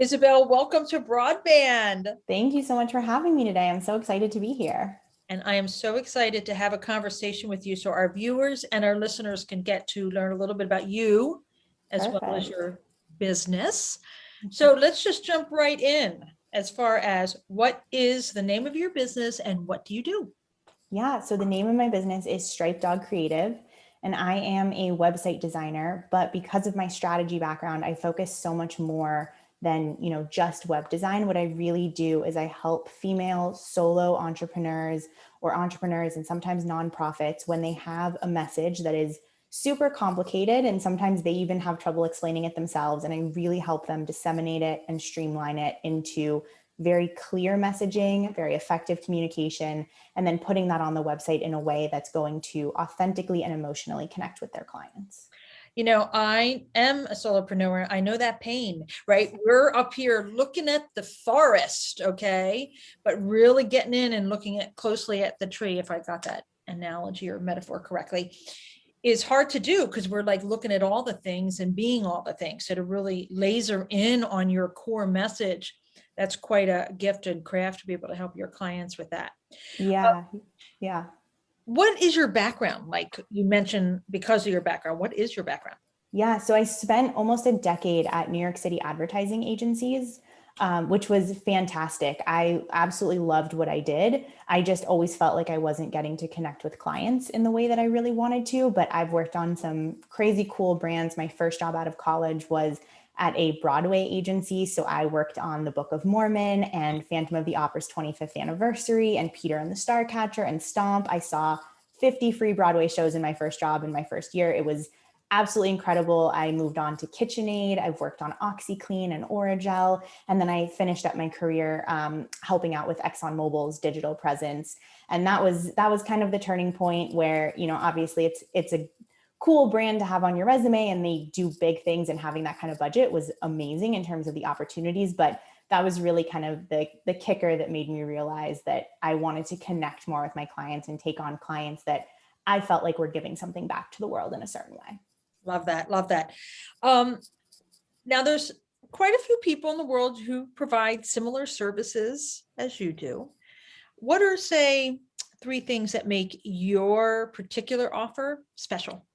Isabel, welcome to BroadBand. Thank you so much for having me today. I'm so excited to be here. And I am so excited to have a conversation with you so our viewers and our listeners can get to learn a little bit about you as well as your business. So let's just jump right in as far as what is the name of your business and what do you do? Yeah, so the name of my business is Stripe Dog Creative, and I am a website designer, but because of my strategy background, I focus so much more than, just web design. What I really do is I help female solo entrepreneurs or entrepreneurs and sometimes nonprofits when they have a message that is super complicated and sometimes they even have trouble explaining it themselves. And I really help them disseminate it and streamline it into very clear messaging, very effective communication, and then putting that on the website in a way that's going to authentically and emotionally connect with their clients. I am a solopreneur. I know that pain, right? We're up here looking at the forest, okay? But really getting in and looking closely at the tree, if I got that analogy or metaphor correctly, is hard to do because we're like looking at all the things and being all the things. So to really laser in on your core message, that's quite a gift and craft to be able to help your clients with that. Yeah. What is your background? Like you mentioned, because of your background, what is your background? Yeah, so I spent almost a decade at New York City advertising agencies, which was fantastic. I absolutely loved what I did. I just always felt like I wasn't getting to connect with clients in the way that I really wanted to, but I've worked on some crazy cool brands. My first job out of college was at a Broadway agency. So I worked on The Book of Mormon and Phantom of the Opera's 25th anniversary and Peter and the Starcatcher and Stomp. I saw 50 free Broadway shows in my first job in my first year. It was absolutely incredible. I moved on to KitchenAid. I've worked on OxyClean and Orajel. And then I finished up my career helping out with ExxonMobil's digital presence. And that was kind of the turning point where, obviously it's a cool brand to have on your resume and they do big things, and having that kind of budget was amazing in terms of the opportunities. But that was really kind of the kicker that made me realize that I wanted to connect more with my clients and take on clients that I felt like were giving something back to the world in a certain way. Love that. Love that. Now there's quite a few people in the world who provide similar services as you do. What are, say, 3 things that make your particular offer special?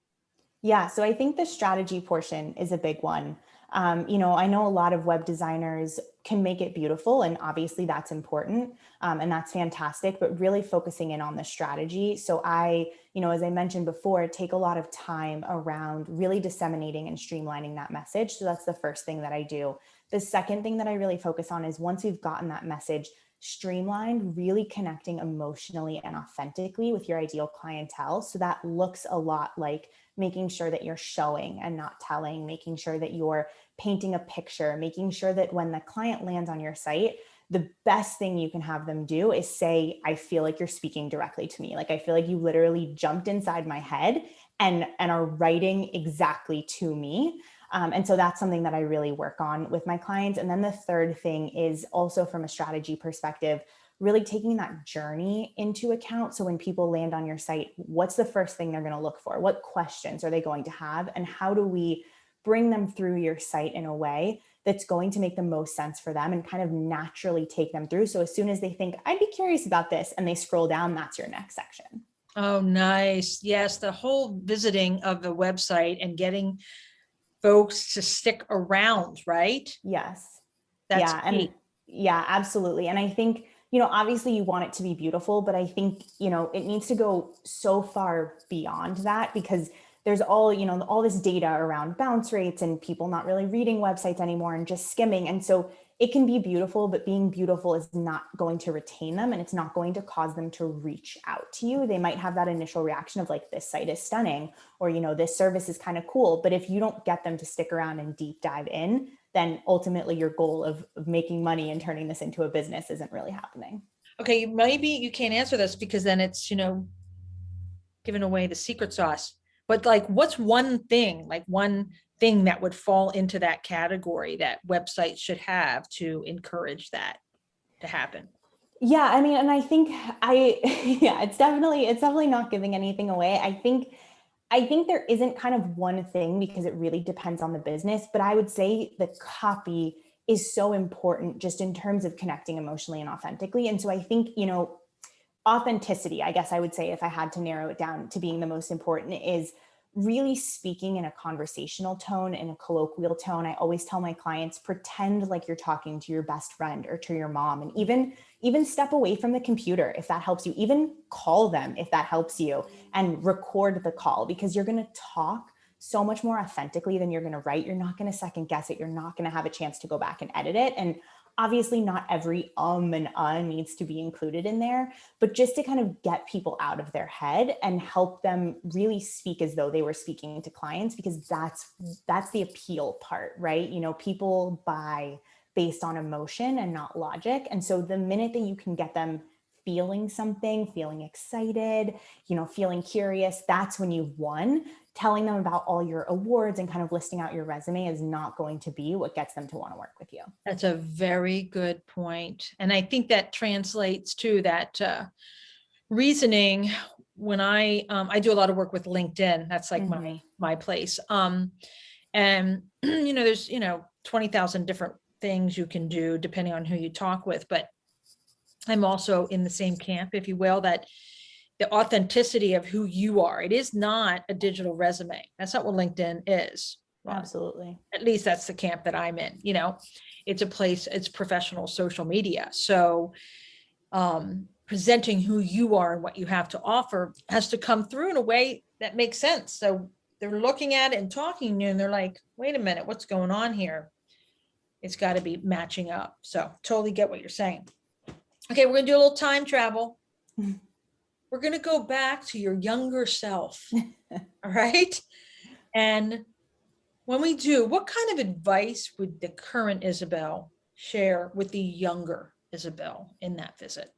Yeah, so I think the strategy portion is a big one. I know a lot of web designers can make it beautiful, and obviously that's important, and that's fantastic, but really focusing in on the strategy. So I, as I mentioned before, take a lot of time around really disseminating and streamlining that message. So that's the first thing that I do. The second thing that I really focus on is once we've gotten that message streamlined, really connecting emotionally and authentically with your ideal clientele. So that looks a lot like making sure that you're showing and not telling, making sure that you're painting a picture, making sure that when the client lands on your site, the best thing you can have them do is say, I feel like you're speaking directly to me. Like, I feel like you literally jumped inside my head and are writing exactly to me. And so that's something that I really work on with my clients. And then the third thing is also from a strategy perspective, really taking that journey into account. So when people land on your site, what's the first thing they're going to look for? What questions are they going to have? And how do we bring them through your site in a way that's going to make the most sense for them and kind of naturally take them through? So as soon as they think, I'd be curious about this, and they scroll down, that's your next section. Oh, nice. Yes, the whole visiting of the website and getting folks to stick around, right? Yes. That's key. Absolutely. And I think, obviously you want it to be beautiful, but I think, it needs to go so far beyond that, because there's all this data around bounce rates and people not really reading websites anymore and just skimming. And so it can be beautiful, but being beautiful is not going to retain them, and it's not going to cause them to reach out to you. They might have that initial reaction of like, this site is stunning, or, this service is kind of cool. But if you don't get them to stick around and deep dive in, then ultimately your goal of making money and turning this into a business isn't really happening. Okay, maybe you can't answer this because then it's, giving away the secret sauce. But like, what's one thing that would fall into that category that websites should have to encourage that to happen? Yeah, I mean, and I think it's definitely not giving anything away. I think there isn't kind of one thing, because it really depends on the business, but I would say the copy is so important just in terms of connecting emotionally and authentically. And so I think, authenticity, I guess I would say, if I had to narrow it down to being the most important, is really speaking in a conversational tone, in a colloquial tone. I always tell my clients, pretend like you're talking to your best friend or to your mom, and even step away from the computer if that helps you. Even call them if that helps you, and record the call, because you're going to talk so much more authentically than you're going to write. You're not going to second guess it. You're not going to have a chance to go back and edit it. And obviously not every and needs to be included in there, but just to kind of get people out of their head and help them really speak as though they were speaking to clients, because that's the appeal part, right? People buy based on emotion and not logic. And so the minute that you can get them feeling something, feeling excited, feeling curious, that's when you've won. Telling them about all your awards and kind of listing out your resume is not going to be what gets them to want to work with you. That's a very good point. And I think that translates to that reasoning when I do a lot of work with LinkedIn. That's like my place. And there's 20,000 different things you can do depending on who you talk with. But I'm also in the same camp, if you will, that the authenticity of who you are. It is not a digital resume. That's not what LinkedIn is. Absolutely. At least that's the camp that I'm in. It's a place, it's professional social media. So presenting who you are and what you have to offer has to come through in a way that makes sense. So they're looking at it and talking to you and they're like, wait a minute, what's going on here? It's got to be matching up. So totally get what you're saying. Okay, we're going to do a little time travel. We're going to go back to your younger self. All right. And when we do, what kind of advice would the current Isabel share with the younger Isabel in that visit?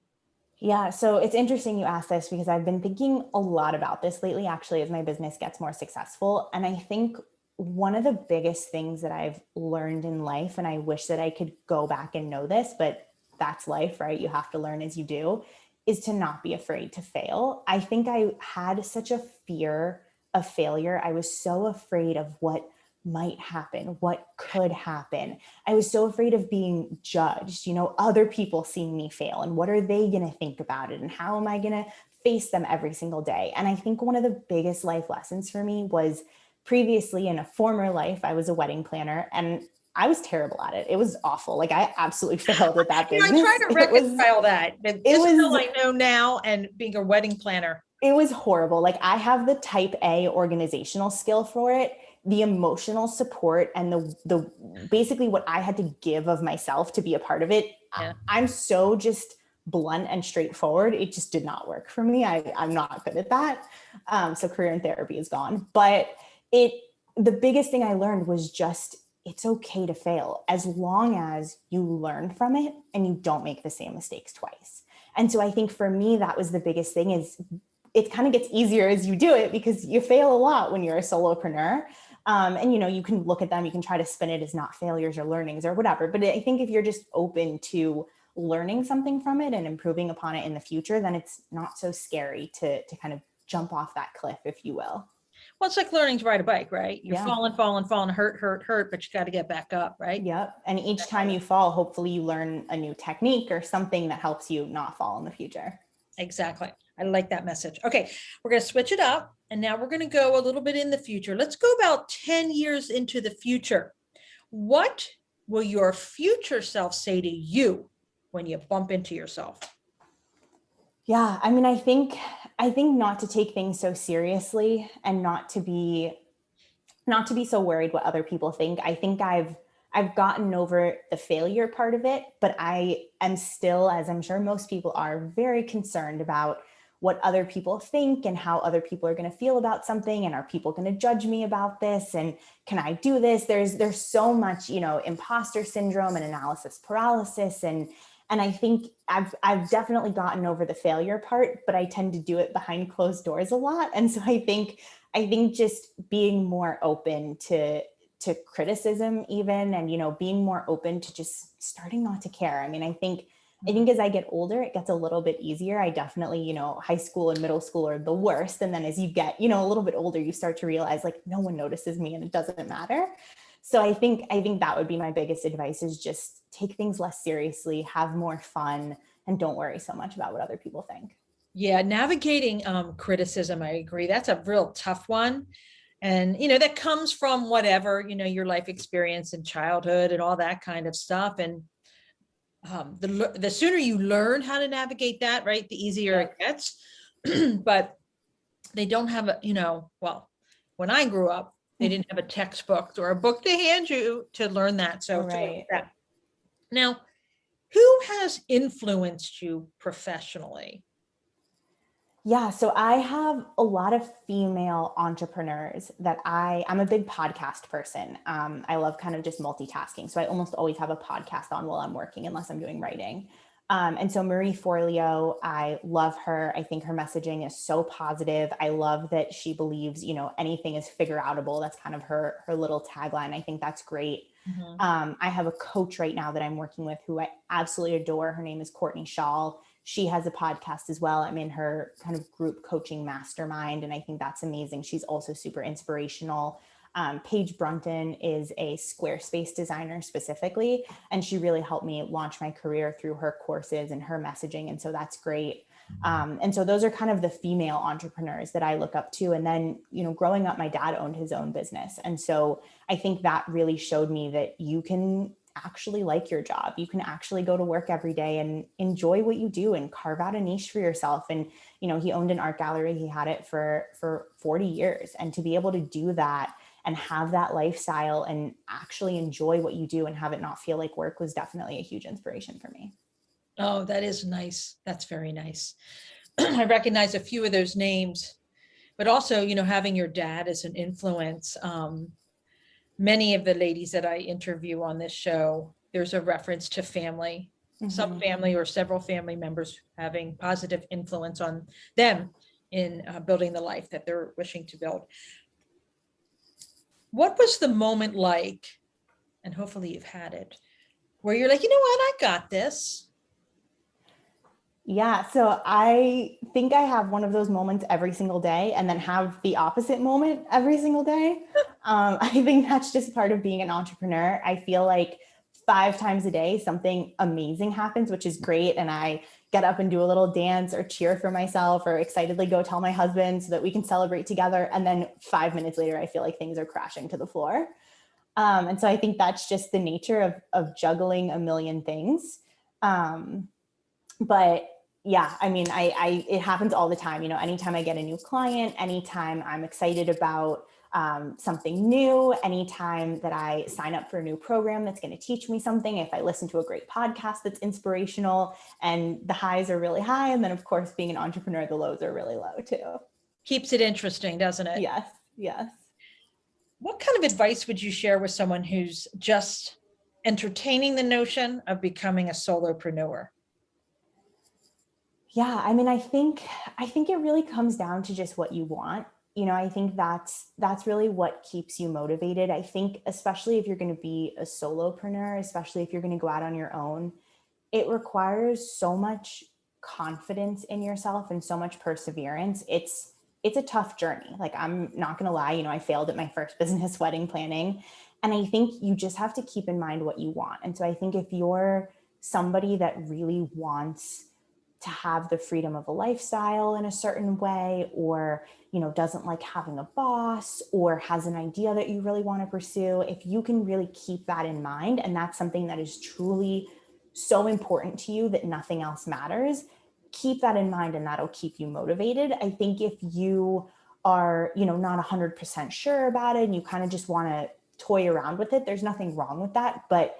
Yeah. So it's interesting you asked this, because I've been thinking a lot about this lately, actually, as my business gets more successful. And I think one of the biggest things that I've learned in life, and I wish that I could go back and know this, but that's life, right? You have to learn as you do, is to not be afraid to fail. I think I had such a fear of failure. I was so afraid of what might happen, what could happen. I was so afraid of being judged, other people seeing me fail, and what are they going to think about it? And how am I going to face them every single day? And I think one of the biggest life lessons for me was, previously in a former life, I was a wedding planner, and I was terrible at it. It was awful. Like, I absolutely failed at that business. I try to reconcile that. I know now, and being a wedding planner. It was horrible. Like, I have the type A organizational skill for it, the emotional support, and the basically what I had to give of myself to be a part of it. Yeah. I'm so just blunt and straightforward. It just did not work for me. I'm not good at that. So career in therapy is gone. But the biggest thing I learned was just, it's okay to fail as long as you learn from it and you don't make the same mistakes twice. And so I think for me, that was the biggest thing, is it kind of gets easier as you do it, because you fail a lot when you're a solopreneur. And you can look at them, you can try to spin it as not failures or learnings or whatever. But I think if you're just open to learning something from it and improving upon it in the future, then it's not so scary to kind of jump off that cliff, if you will. Well, it's like learning to ride a bike, right? You're falling, hurt, but you got to get back up, right? Yep. And each time you fall, hopefully you learn a new technique or something that helps you not fall in the future. Exactly. I like that message. Okay, we're going to switch it up, and now we're going to go a little bit in the future. Let's go about 10 years into the future. What will your future self say to you when you bump into yourself? Yeah, I mean, I think not to take things so seriously, and not to be so worried what other people think. I think I've gotten over the failure part of it, but I am still, as I'm sure most people are, very concerned about what other people think and how other people are going to feel about something. And are people going to judge me about this? And can I do this? There's so much, imposter syndrome and analysis paralysis. And I think I've definitely gotten over the failure part, but I tend to do it behind closed doors a lot. And so I think just being more open to criticism even, and, being more open to just starting not to care. I mean, I think as I get older, it gets a little bit easier. I definitely, high school and middle school are the worst. And then as you get, a little bit older, you start to realize, like, no one notices me and it doesn't matter. So I think that would be my biggest advice, is just take things less seriously, have more fun, and don't worry so much about what other people think. Yeah, navigating criticism, I agree. That's a real tough one. And, that comes from whatever, your life experience in childhood and all that kind of stuff. And the sooner you learn how to navigate that, right, the easier it gets. But they don't have well, when I grew up, they didn't have a textbook or a book to hand you to learn that. So Right. now, who has influenced you professionally? Yeah, so I have a lot of female entrepreneurs that I'm a big podcast person. I love kind of just multitasking. So I almost always have a podcast on while I'm working, unless I'm doing writing. And so Marie Forleo, I love her. I think her messaging is so positive. I love that she believes, anything is figure outable. That's kind of her little tagline. I think that's great. I have a coach right now that I'm working with who I absolutely adore. Her name is Courtney Shaw. She has a podcast as well. I'm in her kind of group coaching mastermind, and I think that's amazing. She's also super inspirational. Paige Brunton is a Squarespace designer specifically, and she really helped me launch my career through her courses and her messaging. And so that's great. And so those are kind of the female entrepreneurs that I look up to. And then, growing up, my dad owned his own business. And so I think that really showed me that you can actually like your job. You can actually go to work every day and enjoy what you do and carve out a niche for yourself. And, he owned an art gallery. He had it for 40 years. And to be able to do that and have that lifestyle and actually enjoy what you do and have it not feel like work was definitely a huge inspiration for me. Oh, that is nice. That's very nice. I recognize a few of those names, but also, having your dad as an influence. Many of the ladies that I interview on this show, there's a reference to family, some family or several family members having positive influence on them in building the life that they're wishing to build. What was the moment like, and hopefully you've had it, where you're like, you know what, I got this? Yeah, so I think I have one of those moments every single day, and then have the opposite moment every single day. I think that's just part of being an entrepreneur. I feel like 5 times a day, something amazing happens, which is great. And I get up and do a little dance or cheer for myself or excitedly go tell my husband so that we can celebrate together. And then 5 minutes later, I feel like things are crashing to the floor. And so I think that's just the nature of juggling a million things. But yeah, I mean, it happens all the time. Anytime I get a new client, anytime I'm excited about something new, anytime that I sign up for a new program that's going to teach me something, if I listen to a great podcast that's inspirational, and the highs are really high. And then of course, being an entrepreneur, the lows are really low too. Keeps it interesting, doesn't it? Yes. Yes. What kind of advice would you share with someone who's just entertaining the notion of becoming a solopreneur? Yeah, I mean, I think it really comes down to just what you want. I think that's really what keeps you motivated. I think, especially if you're going to be a solopreneur, especially if you're going to go out on your own, it requires so much confidence in yourself and so much perseverance. It's a tough journey. Like, I'm not going to lie, I failed at my first business, wedding planning. And I think you just have to keep in mind what you want. And so I think if you're somebody that really wants to have the freedom of a lifestyle in a certain way, or, doesn't like having a boss, or has an idea that you really want to pursue, if you can really keep that in mind, and that's something that is truly so important to you that nothing else matters, keep that in mind, and that'll keep you motivated. I think if you are, not 100% sure about it and you kind of just want to toy around with it, there's nothing wrong with that. But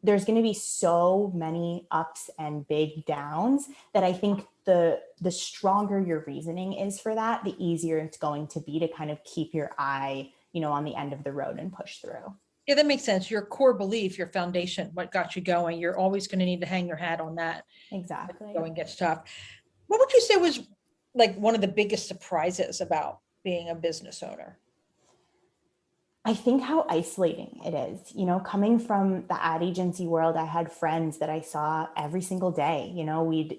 there's going to be so many ups and big downs that I think the stronger your reasoning is for that, the easier it's going to be to kind of keep your eye, on the end of the road and push through. Yeah, that makes sense. Your core belief, your foundation, what got you going, you're always going to need to hang your hat on that. Exactly. Going gets tough. What would you say was like one of the biggest surprises about being a business owner? I think how isolating it is, coming from the ad agency world. I had friends that I saw every single day.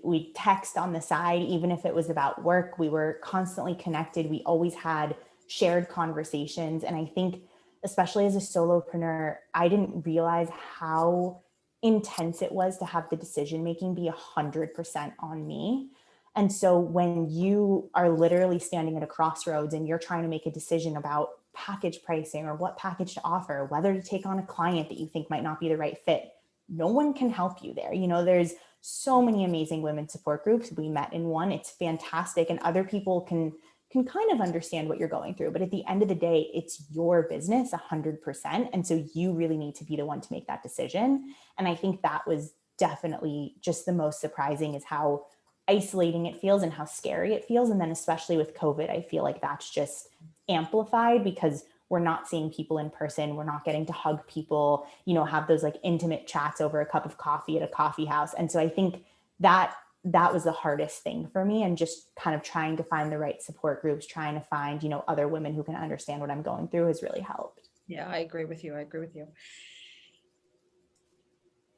We'd text on the side, even if it was about work. We were constantly connected. We always had shared conversations. And I think especially as a solopreneur, I didn't realize how intense it was to have the decision-making be 100% on me. And so when you are literally standing at a crossroads and you're trying to make a decision about package pricing or what package to offer, whether to take on a client that you think might not be the right fit, no one can help you there. There's so many amazing women support groups. We met in one. It's fantastic. And other people can kind of understand what you're going through. But at the end of the day, it's your business 100%. And so you really need to be the one to make that decision. And I think that was definitely just the most surprising, is how isolating it feels and how scary it feels. And then especially with COVID, I feel like that's just amplified because we're not seeing people in person. We're not getting to hug people, have those like intimate chats over a cup of coffee at a coffee house. And so I think that was the hardest thing for me, and just kind of trying to find the right support groups, trying to find, other women who can understand what I'm going through has really helped. Yeah, I agree with you.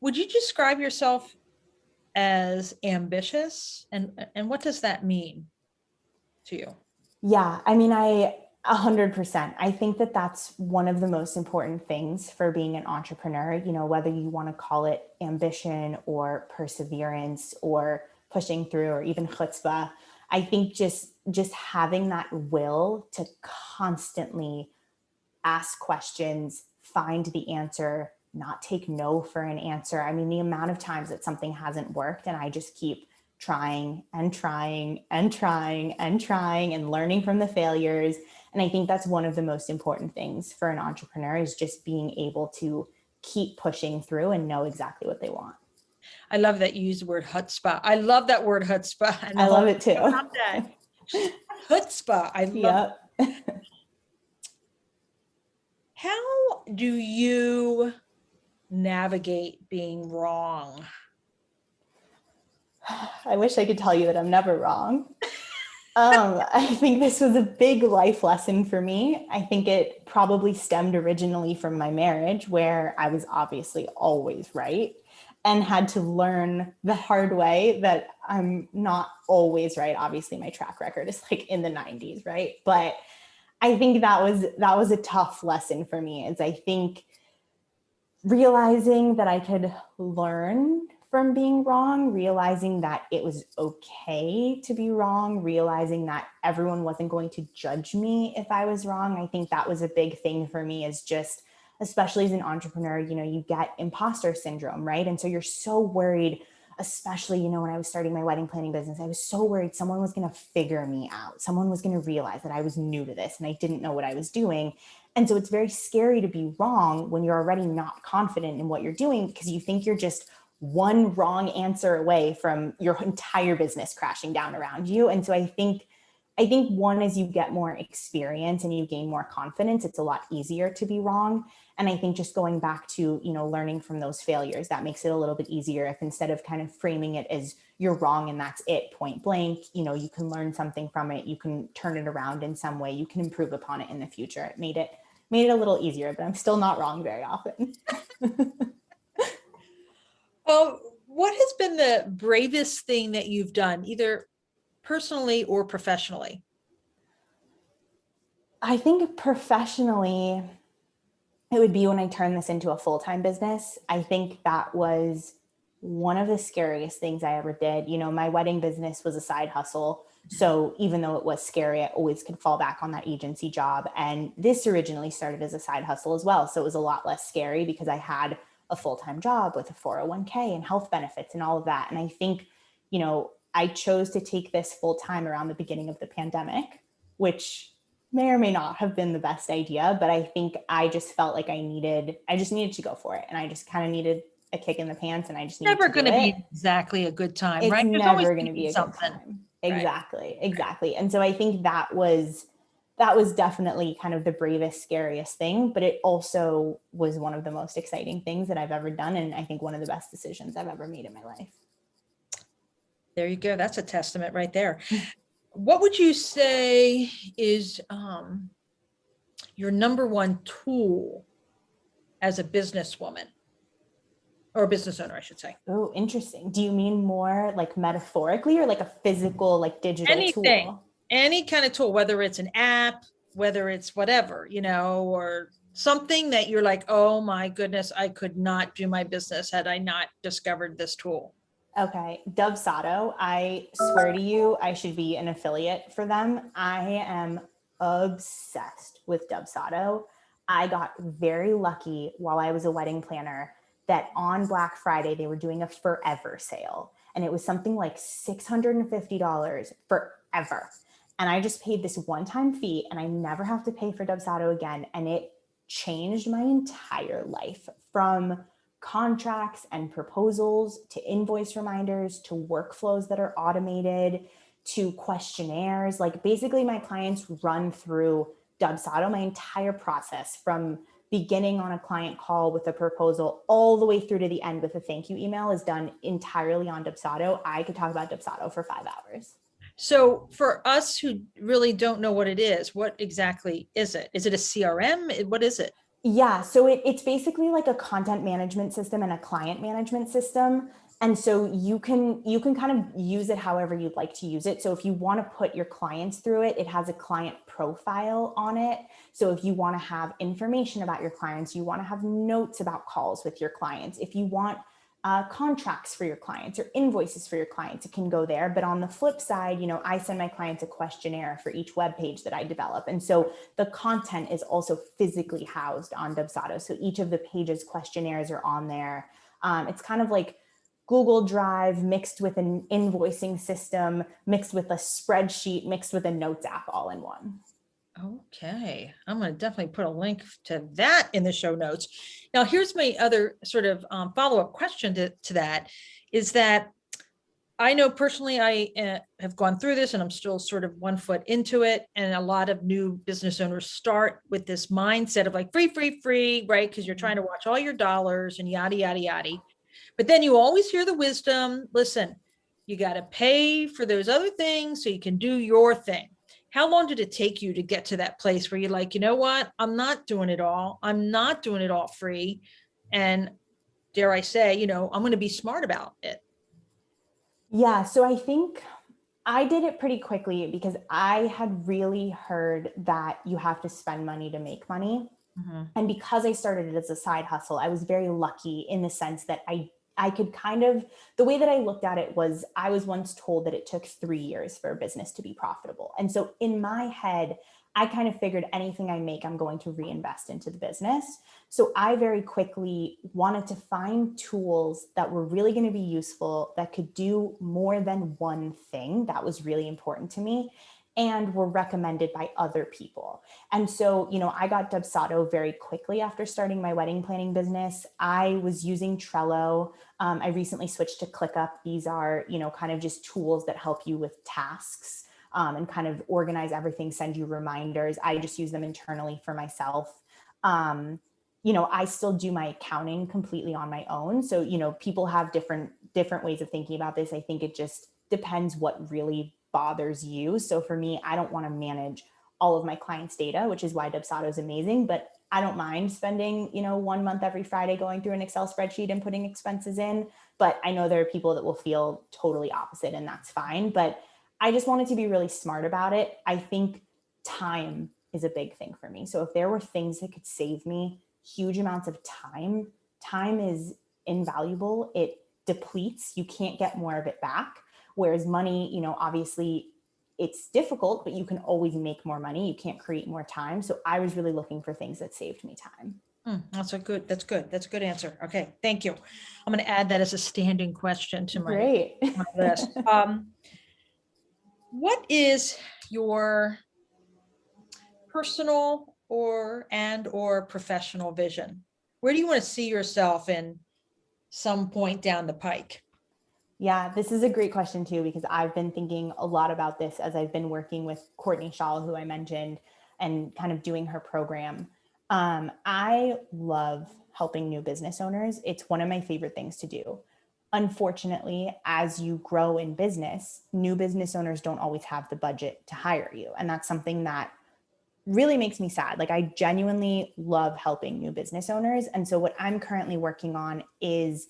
Would you describe yourself as ambitious, and what does that mean to you? Yeah, I mean, 100%. I think that that's one of the most important things for being an entrepreneur, whether you want to call it ambition or perseverance or pushing through or even chutzpah. I think just having that will to constantly ask questions, find the answer, not take no for an answer. I mean, the amount of times that something hasn't worked and I just keep trying and trying and trying and trying and learning from the failures. And I think that's one of the most important things for an entrepreneur, is just being able to keep pushing through and know exactly what they want. I love that you use the word chutzpah. I love that word chutzpah. I love it too. Chutzpah. I love it. How do you navigate being wrong? I wish I could tell you that I'm never wrong. I think this was a big life lesson for me. I think it probably stemmed originally from my marriage, where I was obviously always right and had to learn the hard way that I'm not always right. Obviously, my track record is like in the 90s, right? But I think that was a tough lesson for me, is I think realizing that I could learn from being wrong, realizing that it was okay to be wrong, realizing that everyone wasn't going to judge me if I was wrong. I think that was a big thing for me, is just, especially as an entrepreneur, you get imposter syndrome, right? And so you're so worried, especially, when I was starting my wedding planning business, I was so worried someone was going to figure me out. Someone was going to realize that I was new to this and I didn't know what I was doing. And so it's very scary to be wrong when you're already not confident in what you're doing, because you think you're just one wrong answer away from your entire business crashing down around you. And so I think one, as you get more experience and you gain more confidence, it's a lot easier to be wrong. And I think just going back to, learning from those failures, that makes it a little bit easier. If instead of kind of framing it as you're wrong and that's it, point blank, you can learn something from it. You can turn it around in some way. You can improve upon it in the future. It made it a little easier, but I'm still not wrong very often. What has been the bravest thing that you've done, either personally or professionally? I think professionally, it would be when I turned this into a full-time business. I think that was one of the scariest things I ever did. My wedding business was a side hustle. So even though it was scary, I always could fall back on that agency job. And this originally started as a side hustle as well. So it was a lot less scary because I had a full-time job with a 401k and health benefits and all of that. And I think, I chose to take this full-time around the beginning of the pandemic, which may or may not have been the best idea, but I think I just felt like I just needed to go for it. And I just kind of needed a kick in the pants, and I just needed never to do going to it. be exactly a good time, It's right? There's never going to be a good time. Exactly. Right. Exactly. And so I think that was definitely kind of the bravest, scariest thing, but it also was one of the most exciting things that I've ever done. And I think one of the best decisions I've ever made in my life. There you go. That's a testament right there. What would you say is your number one tool as a businesswoman, or a business owner, I should say? Oh, interesting. Do you mean more like metaphorically or like a physical, like digital tool? Any kind of tool, whether it's an app, whether it's whatever, or Something that you're like, oh my goodness, I could not do my business had I not discovered this tool. Okay, Dubsado, I swear to you, I should be an affiliate for them. I am obsessed with Dubsado. I got very lucky while I was a wedding planner that on Black Friday, they were doing a forever sale. And it was something like $650 forever. And I just paid this one-time fee and I never have to pay for Dubsado again. And it changed my entire life, from contracts and proposals to invoice reminders to workflows that are automated to questionnaires. Like basically my clients run through Dubsado, my entire process from beginning on a client call with a proposal all the way through to the end with a thank you email is done entirely on Dubsado. I could talk about Dubsado for 5 hours. So for us who really don't know what it is, what exactly is it? Is it a CRM? What is it? Yeah, so it's basically like a content management system and a client management system. And so you can kind of use it however you'd like to use it. So if you want to put your clients through it, it has a client profile on it. So if you want to have information about your clients, you want to have notes about calls with your clients. If you want contracts for your clients or invoices for your clients, it can go there. But on the flip side, I send my clients a questionnaire for each web page that I develop. And so the content is also physically housed on Dubsado. So each of the pages questionnaires are on there. It's kind of like Google Drive mixed with an invoicing system, mixed with a spreadsheet, mixed with a notes app all in one. Okay, I'm going to definitely put a link to that in the show notes. Now, here's my other sort of follow-up question to that, is that I know personally I have gone through this and I'm still sort of 1 foot into it. And a lot of new business owners start with this mindset of like free, right? Because you're trying to watch all your dollars and yada, yada, yada. But then you always hear the wisdom, listen, you got to pay for those other things so you can do your thing. How long did it take you to get to that place where you're like, you know what? I'm not doing it all. I'm not doing it all free. And dare I say, I'm going to be smart about it. Yeah, so I think I did it pretty quickly because I had really heard that you have to spend money to make money. Mm-hmm. And because I started it as a side hustle, I was very lucky in the sense that I could kind of, the way that I looked at it was I was once told that it took 3 years for a business to be profitable. And so in my head, I kind of figured anything I make, I'm going to reinvest into the business. So I very quickly wanted to find tools that were really going to be useful, that could do more than one thing. That was really important to me, and were recommended by other people. And so, I got Dubsado very quickly after starting my wedding planning business. I was using Trello. I recently switched to ClickUp. These are, kind of just tools that help you with tasks and kind of organize everything, send you reminders. I just use them internally for myself. I still do my accounting completely on my own. So, people have different ways of thinking about this. I think it just depends what really bothers you. So for me, I don't want to manage all of my clients' data, which is why Dubsado is amazing, but I don't mind spending, 1 month every Friday going through an Excel spreadsheet and putting expenses in. But I know there are people that will feel totally opposite, and that's fine. But I just wanted to be really smart about it. I think time is a big thing for me. So if there were things that could save me huge amounts of time is invaluable. It depletes. You can't get more of it back. Whereas money, obviously it's difficult, but you can always make more money. You can't create more time. So I was really looking for things that saved me time. That's a good answer. Okay. Thank you. I'm going to add that as a standing question to my list. What is your personal or professional vision? Where do you want to see yourself in some point down the pike? Yeah, this is a great question too, because I've been thinking a lot about this as I've been working with Courtney Shaw, who I mentioned, and kind of doing her program. I love helping new business owners. It's one of my favorite things to do. Unfortunately, as you grow in business, new business owners don't always have the budget to hire you. And that's something that really makes me sad. Like, I genuinely love helping new business owners. And so what I'm currently working on is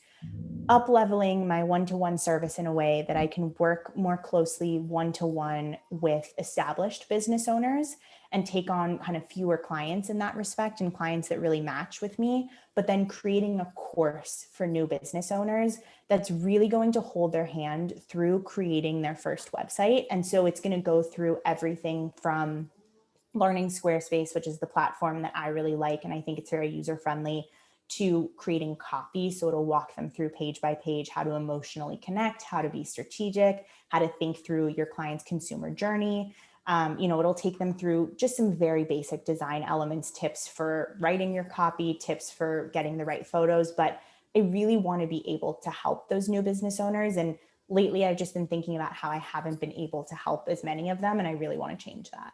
up-leveling my one-to-one service in a way that I can work more closely one-to-one with established business owners and take on kind of fewer clients in that respect and clients that really match with me, but then creating a course for new business owners that's really going to hold their hand through creating their first website. And so it's going to go through everything from learning Squarespace, which is the platform that I really like, and I think it's very user-friendly, to creating copy. So it'll walk them through page by page, how to emotionally connect, how to be strategic, how to think through your client's consumer journey. It'll take them through just some very basic design elements, tips for writing your copy, tips for getting the right photos. But I really want to be able to help those new business owners. And lately, I've just been thinking about how I haven't been able to help as many of them. And I really want to change that.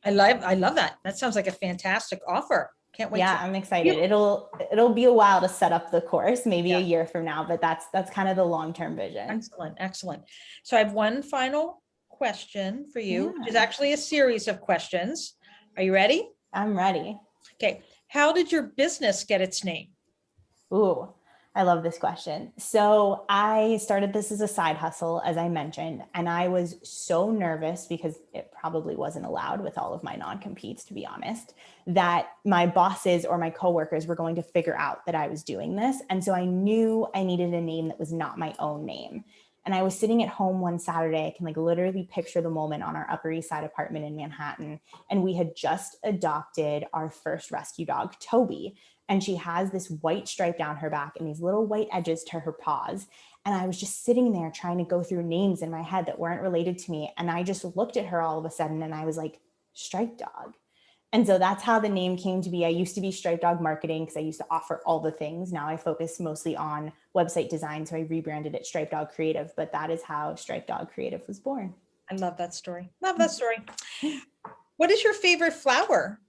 I love that. That sounds like a fantastic offer. Can't wait. Yeah, I'm excited. It'll be a while to set up the course, maybe Yeah. a year from now, but that's kind of the long-term vision. Excellent. Excellent. So I have one final question for you, which is Yeah. actually a series of questions. Are you ready? I'm ready. Okay. How did your business get its name? Ooh, I love this question. So I started this as a side hustle, as I mentioned, and I was so nervous because it probably wasn't allowed with all of my non-competes, to be honest, that my bosses or my coworkers were going to figure out that I was doing this. And so I knew I needed a name that was not my own name. And I was sitting at home one Saturday, I can literally picture the moment, on our Upper East Side apartment in Manhattan. And we had just adopted our first rescue dog, Toby. And she has this white stripe down her back and these little white edges to her paws. And I was just sitting there trying to go through names in my head that weren't related to me. And I just looked at her all of a sudden and I was like, Stripe Dog. And so that's how the name came to be. I used to be Stripe Dog Marketing because I used to offer all the things. Now I focus mostly on website design. So I rebranded it Stripe Dog Creative, but that is how Stripe Dog Creative was born. I love that story. Love that story. What is your favorite flower?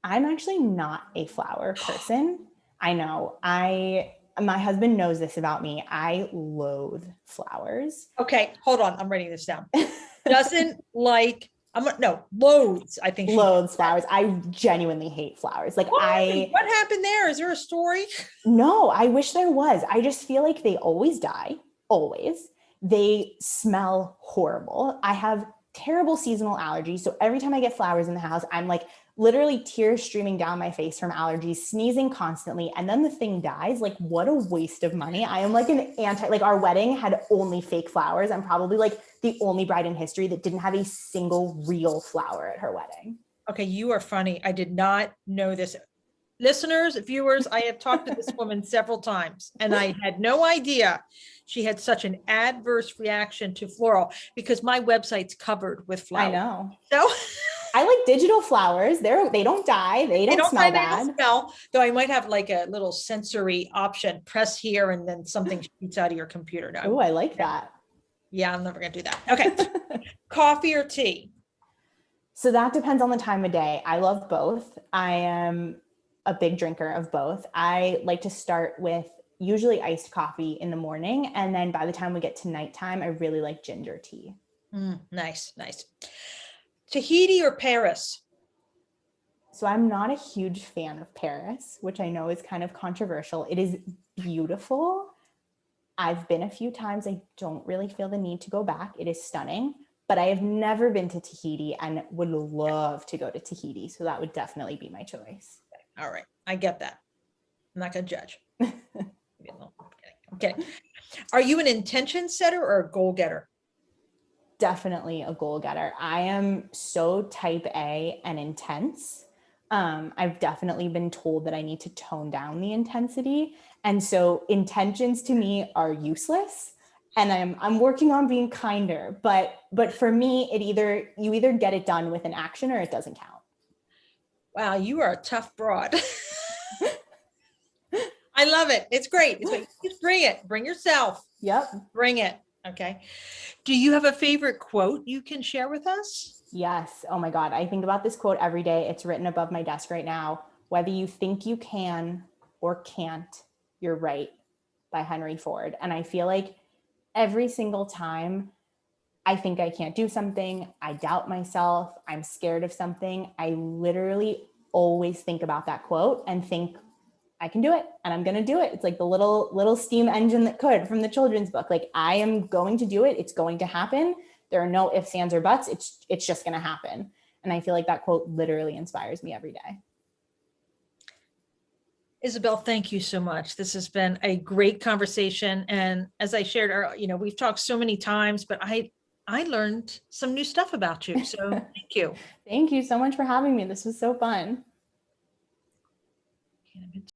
I'm actually not a flower person. I know. My husband knows this about me. I loathe flowers. Okay, hold on. I'm writing this down. Doesn't like, loathes. I think Loathes flowers. I genuinely hate flowers. What happened there? Is there a story? No, I wish there was. I just feel like they always die. Always. They smell horrible. I have terrible seasonal allergies. So every time I get flowers in the house, I'm literally tears streaming down my face from allergies, sneezing constantly. And then the thing dies. What a waste of money. I am our wedding had only fake flowers. I'm probably the only bride in history that didn't have a single real flower at her wedding. Okay. You are funny. I did not know this. Listeners, viewers, I have talked to this woman several times and I had no idea she had such an adverse reaction to floral because my website's covered with flowers. I know. So I like digital flowers. They don't die. They don't smell bad. Though I might have a little sensory option, press here and then something shoots out of your computer. No. Oh, I like that. Yeah, I'm never going to do that. Okay. Coffee or tea? So that depends on the time of day. I love both. I am a big drinker of both. I like to start with usually iced coffee in the morning. And then by the time we get to nighttime, I really like ginger tea. Nice. Tahiti or Paris? So I'm not a huge fan of Paris, which I know is kind of controversial. It is beautiful. I've been a few times. I don't really feel the need to go back. It is stunning, but I have never been to Tahiti and would love to go to Tahiti. So that would definitely be my choice. All right. I get that. I'm not going to judge. Okay. Are you an intention setter or a goal getter? Definitely a goal getter. I am so type A and intense. I've definitely been told that I need to tone down the intensity. And so intentions to me are useless. And I'm working on being kinder, but for me, you either get it done with an action or it doesn't count. Wow, you are a tough broad. I love it. It's great. Just bring it. Bring yourself. Yep. Bring it. Okay. Do you have a favorite quote you can share with us? Yes. Oh my God. I think about this quote every day. It's written above my desk right now. Whether you think you can or can't, you're right, by Henry Ford. And I feel like every single time I think I can't do something, I doubt myself, I'm scared of something, I literally always think about that quote and think, I can do it and I'm going to do it. It's like the little steam engine that could from the children's book. Like, I am going to do it. It's going to happen. There are no ifs, ands, or buts. It's just going to happen. And I feel like that quote literally inspires me every day. Isabel, thank you so much. This has been a great conversation. And as I shared, we've talked so many times, but I learned some new stuff about you. So thank you. Thank you so much for having me. This was so fun.